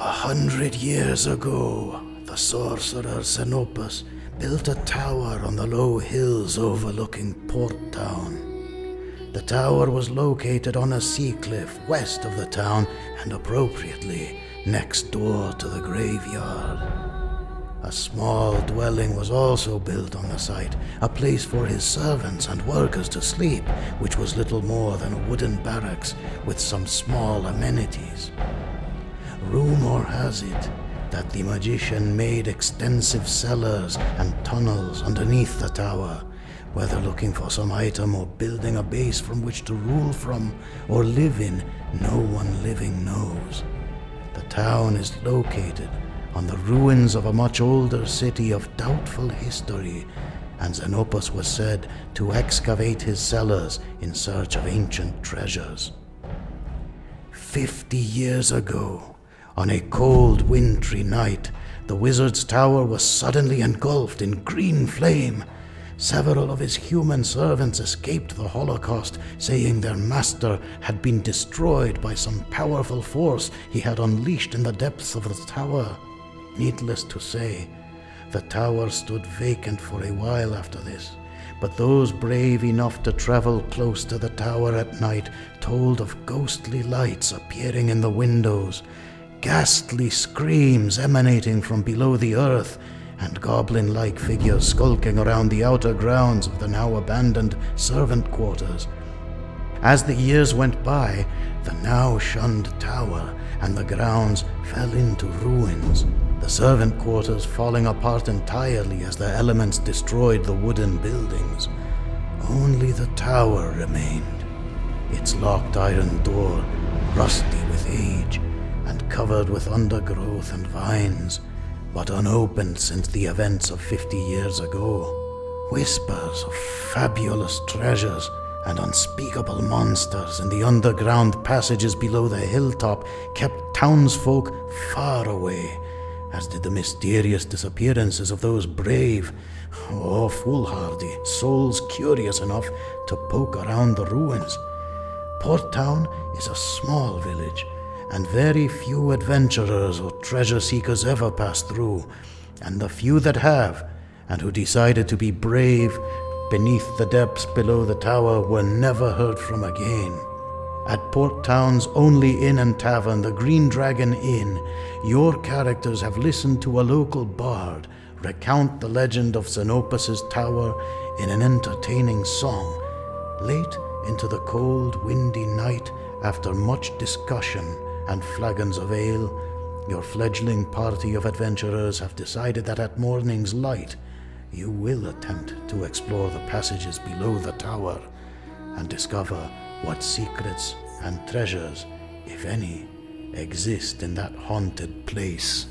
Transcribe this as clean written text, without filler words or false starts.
100 years ago, the sorcerer Zenopus built a tower on the low hills overlooking Port Town. The tower was located on a sea cliff west of the town and appropriately next door to the graveyard. A small dwelling was also built on the site, a place for his servants and workers to sleep, which was little more than a wooden barracks with some small amenities. Rumor has it that the magician made extensive cellars and tunnels underneath the tower. Whether looking for some item or building a base from which to rule from or live in, no one living knows. The town is located on the ruins of a much older city of doubtful history, and Zenopus was said to excavate his cellars in search of ancient treasures. 50 years ago, on a cold, wintry night, the wizard's tower was suddenly engulfed in green flame. Several of his human servants escaped the Holocaust, saying their master had been destroyed by some powerful force he had unleashed in the depths of the tower. Needless to say, the tower stood vacant for a while after this, but those brave enough to travel close to the tower at night told of ghostly lights appearing in the windows, ghastly screams emanating from below the earth, and goblin-like figures skulking around the outer grounds of the now abandoned servant quarters. As the years went by, the now shunned tower and the grounds fell into ruins, the servant quarters falling apart entirely as the elements destroyed the wooden buildings. Only the tower remained, its locked iron door rusty with age and covered with undergrowth and vines, but unopened since the events of 50 years ago. Whispers of fabulous treasures and unspeakable monsters in the underground passages below the hilltop kept townsfolk far away, as did the mysterious disappearances of those brave or foolhardy souls curious enough to poke around the ruins. Port Town is a small village, and very few adventurers or treasure seekers ever pass through, and the few that have, and who decided to be brave beneath the depths below the tower, were never heard from again. At Port Town's only inn and tavern, the Green Dragon Inn, your characters have listened to a local bard recount the legend of Zenopus's tower in an entertaining song. Late into the cold, windy night, after much discussion and flagons of ale, your fledgling party of adventurers have decided that at morning's light you will attempt to explore the passages below the tower and discover what secrets and treasures, if any, exist in that haunted place.